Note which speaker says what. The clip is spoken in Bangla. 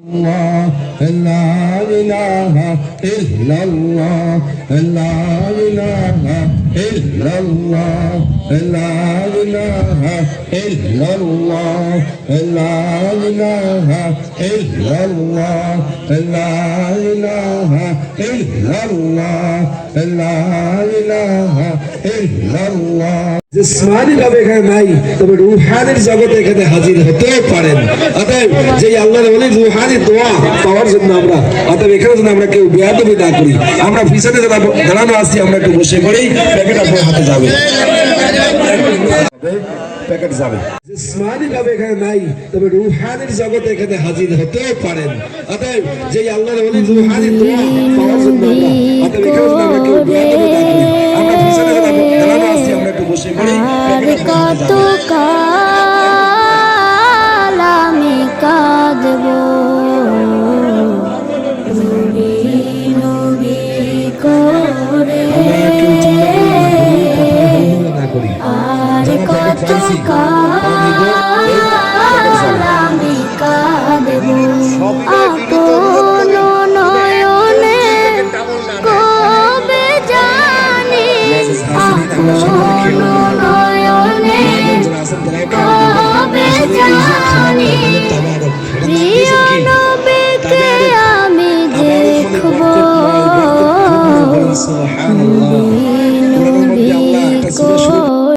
Speaker 1: الله لا إله إلا الله لا إله إلا الله لا إله إلا الله لا إله إلا الله لا إله إلا الله لا إله إلا الله
Speaker 2: জিসমানি ভাবে এখানে নাই, তবে রুহানির জগতে এখানে হাজির হতেও পারেন। অতএব যে আল্লাহর ওলি রুহানি দোয়া পাওয়ার জন্য আমরা, অতএব এখানে যেন আমরা কেউ বেয়াদবি না করি। আমরা পিছনে যারা দাঁড়ানো আছি আমরা একটু বসে পড়ি, প্যাকেট আপনার হাতে যাবে, প্যাকেট যাবে। জিসমানি ভাবে এখানে নাই, তবে রুহানির জগতে এখানে হাজির হতেও পারেন। অতএব যে আল্লাহর ওলি রুহানি দোয়া পাওয়ার জন্য আমরা, অতএব এখানে যেন আমরা কেউ বেয়াদবি না করি। আমরা পিছনে যারা দাঁড়ানো আছি আমরা একটু বসে পড়ি, প্যাকেট আপনার হাতে যাবে।
Speaker 3: কত কাল আমি কাঁদবো নবী নবী করে, আর কত কাল